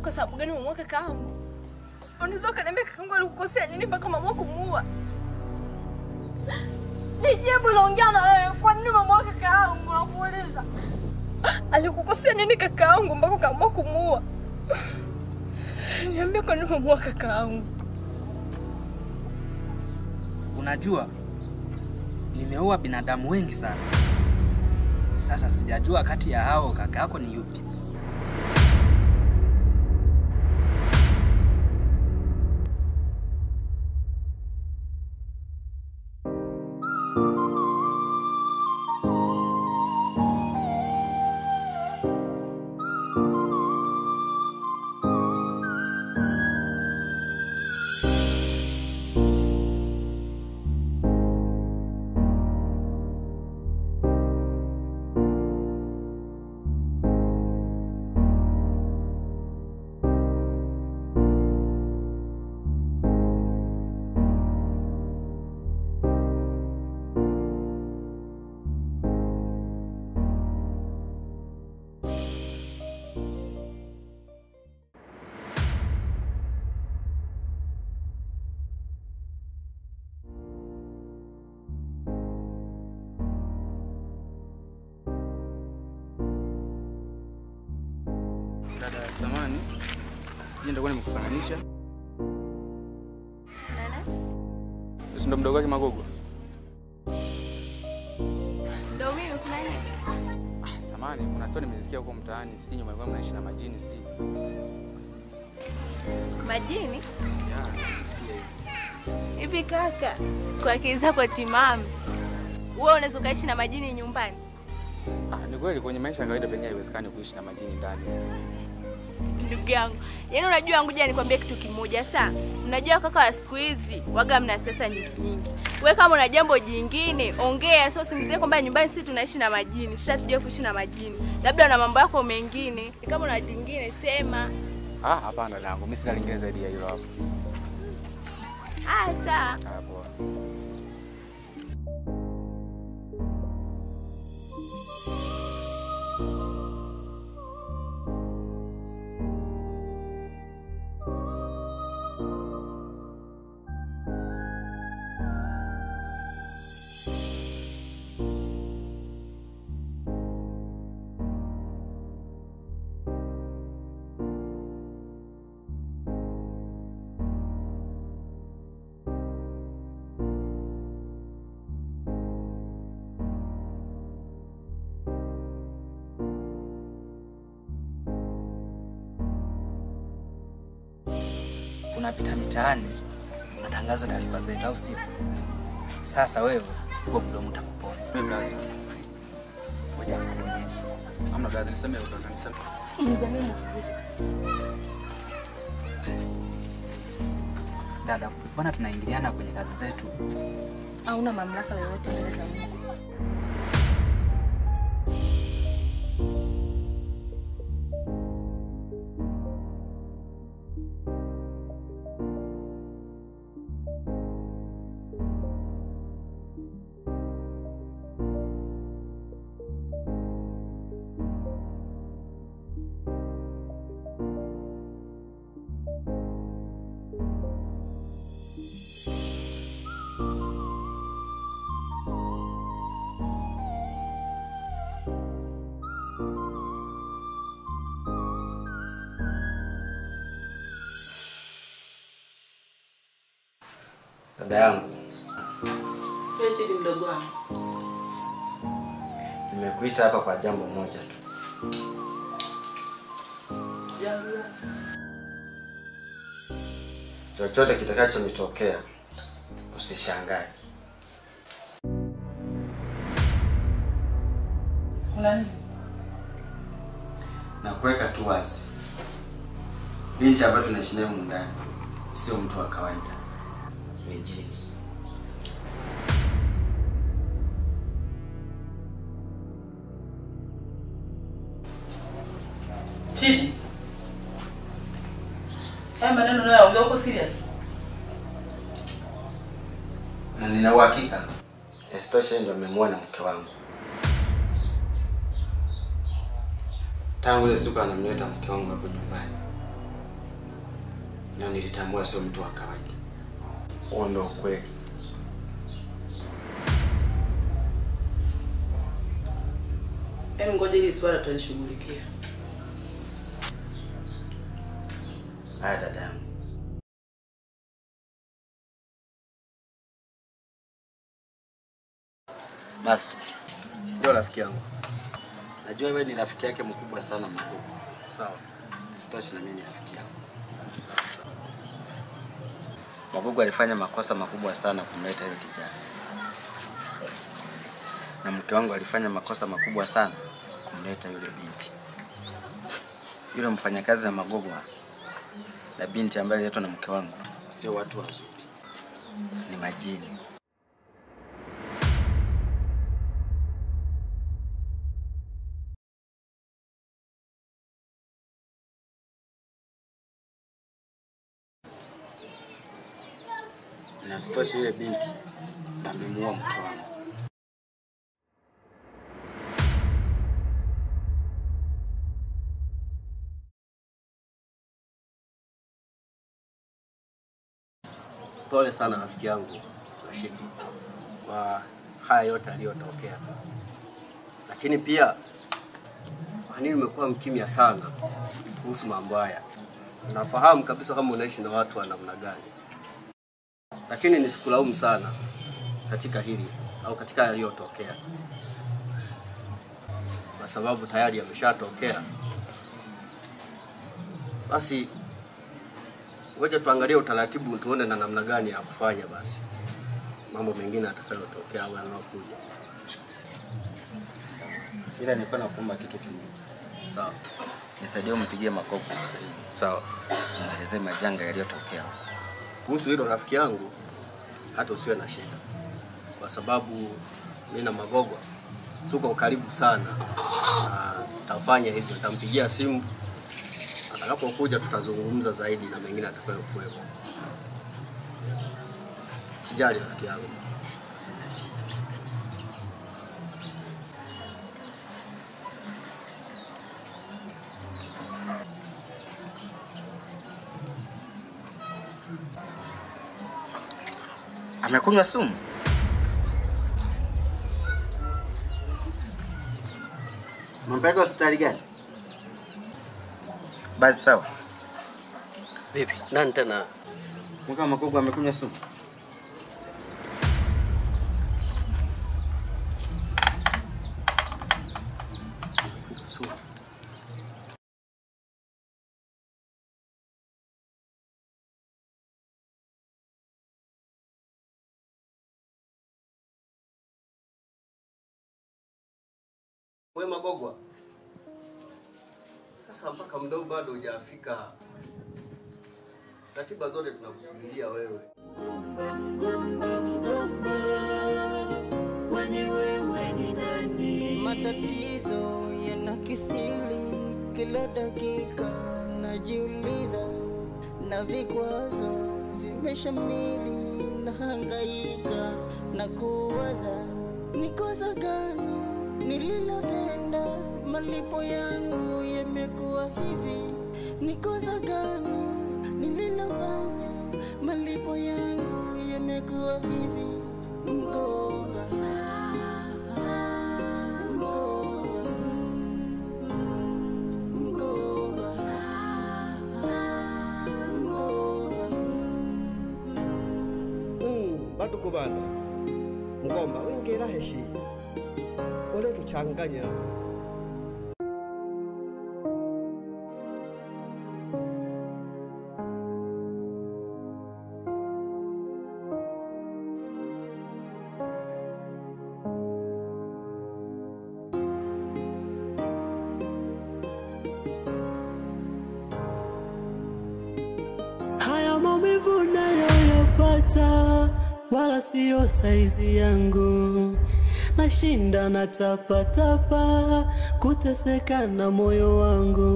kwa sababu gani umemuua kakaangu? Unaweza kuniambia kakaangu alikukosea nini mpaka umeamua kumuua? Nijibu, naongea na wewe. Kwa nini umemuua kakaangu? Nakuuliza. Alikukosea nini kakaangu mpaka ukaamua kumuua? Niambie kwa nini umemuua kakaangu? Unajua nimeua binadamu wengi sana. Sasa sijajua kati ya hao kaka yako ni yupi. Dada samani, sije ndio nimekufananisha. Nana? Ndo mdogo wake Magogo. Ndio mimi kuna nini? Samani, kuna story nimesikia huko mtaani, sisi nyuma yangu mnaishi na majini sisi. Majini? Ya, nisikia hivi. Hivi kaka, kwa akili zako timamu, wewe unaweza kuishi na majini nyumbani? Ni kweli kwenye maisha ya kawaida penyewe haiwezekani kuishi na majini ndani. Ndugu yangu, yaani unajua ngoja nikwambie kitu kimoja sana. Unajua kaka wa siku hizi waga mna siasa nyingi. Wewe kama una jambo jingine, ongea, sio singizie kwamba nyumbani sisi tunaishi na majini. Sisi hatujui kuishi na majini. Labda una mambo yako mengine. Kama una jingine sema. Hapana langu, mimi sina lingine zaidi ya hilo hapo. Sawa. Hapo. Unapita mitaani, unatangaza taarifa zetu au sio? Sasa wewe uko mdomo utakuponza. Mimi blaza. Ngoja nikuonyeshe. Amna blaza, nisamee utaona nisamee. Inzameni Dada, mbona tunaingiliana kwenye kazi zetu? hauna mamlaka yoyote mbele za Mungu. Dada yangu. Wewe Chidi mdogo wangu. Nimekuita hapa kwa jambo moja tu. Jambo. Chochote kitakachonitokea usishangae. Kuna nini? Na kuweka tu wazi. Binti ambaye tunaishi naye ndani sio mtu wa kawaida. Ni jini. Chidi. Haya maneno unayoongea uko serious? Na nina uhakika Estosha ndio amemwona mke wangu. Tangu ile siku anamleta mke wangu hapo nyumbani. na nilitambua sio mtu wa kawaida. Huo ndio kweli. Hebu ngoja hili swala tulishughulikia. Haya dada yangu. Basi, ndio rafiki yangu. Najua wewe ni rafiki yake mkubwa sana Magogo. Sawa. Sitoshi na mimi ni rafiki yako. Magogo alifanya makosa makubwa sana kumleta yule kijana. Na mke wangu alifanya makosa makubwa sana kumleta yule binti. Yule mfanyakazi na Magogo na binti ambaye aliletwa na mke wangu sio watu wazuri. Ni majini. Na sitoshi yule binti amemuua mke wangu. Pole sana rafiki yangu Rashidi kwa haya yote yaliyotokea. Lakini pia kwa nini umekuwa mkimya sana kuhusu mambo haya? Nafahamu kabisa kama unaishi na watu wa namna gani. Lakini nisikulaumu sana katika hili au katika yaliyotokea. Kwa sababu tayari yameshatokea. Basi ngoja tuangalie utaratibu tuone na namna gani ya kufanya basi. Mambo mengine atakayotokea au yanayokuja. Sawa. Ila nilikuwa nakuomba kitu kimoja. Sawa. Nisaidie umpigie Magogo. Sawa. Muelezee majanga yaliyotokea. Kuhusu hilo rafiki yangu hata usiwe na shida. Kwa sababu mimi na Magogo tuko karibu sana. Na tafanya hivyo, nitampigia simu. Atakapokuja tutazungumza zaidi na mengine atakayokuwepo. Sijali rafiki yangu. Amekunywa sumu? Mpeleka hospitali gani? Basi sawa. Vipi? Nani tena? Mka Magogo amekunywa sumu? Sumu. Wewe Magogo. Sasa mpaka mdau bado hujafika. Ratiba zote tunakusubiria wewe. Kwani wewe ni nani? Matatizo yanakithiri kila dakika, najiuliza na vikwazo vimeshamili, nahangaika na kuwaza ni kosa gani nililotenda, malipo yangu yamekuwa hivi, ni kosa gani nililofanya, malipo yangu yamekuwa hivi. Mgoga, mgoga, mgoga, mgoga. Bado kubana. Mgomba wengera heshi. Ole tuchanganya. Haya maumivu nayoyapata wala sio saizi yangu, nashinda na tapa kuteseka na moyo wangu.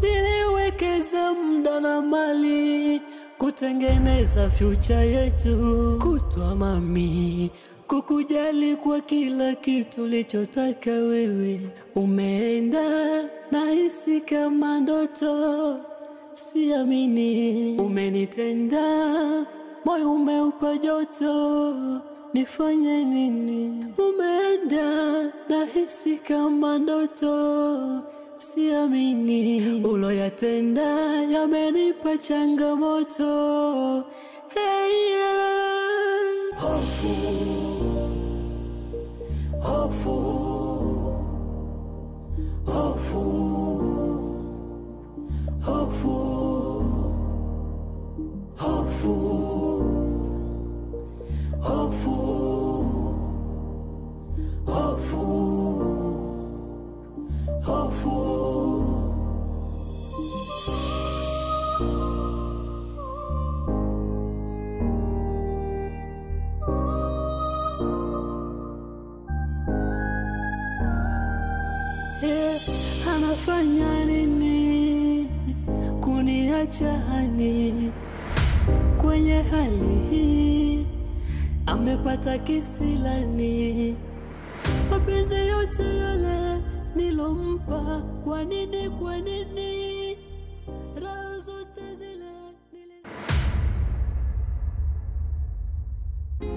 Niliwekeza muda na mali kutengeneza future yetu, kutwa mami kukujali kwa kila kitu lichotaka wewe. Umeenda nahisi kama ndoto, siamini. Umenitenda, moyo umeupa joto, nifanye nini? Umeenda, nahisi kama ndoto, siamini. Uloyatenda yamenipa changamoto. Hey, yeah. Hofu, hofu, hofu, hofu, hofu, hofu, hofu, hofu. Anafanya nini kuniacha hani kwenye hali hii? Amepata kisilani, mapenzi yote yale nilompa. Kwa nini, kwa nini raha zote zile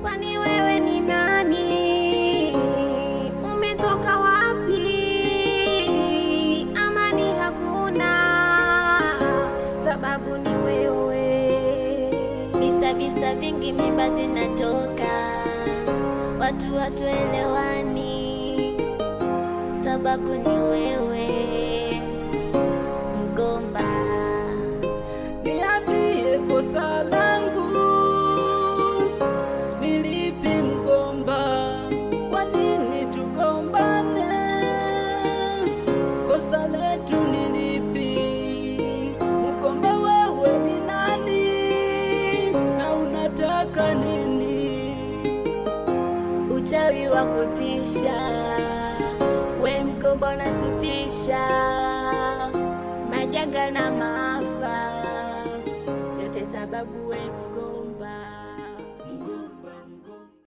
Kwani wewe ni nani? Umetoka wapi? Amani hakuna, sababu ni wewe. Visa vingi, mimba zinatoka, watu hatuelewani, sababu ni wewe. Mgomba, niambie kosa langu nilipi? Mgomba, kwa nini tugombane? Kosa letu nilipi? Mgomba, wewe ni nani na unataka nini? Uchawi wa kutisha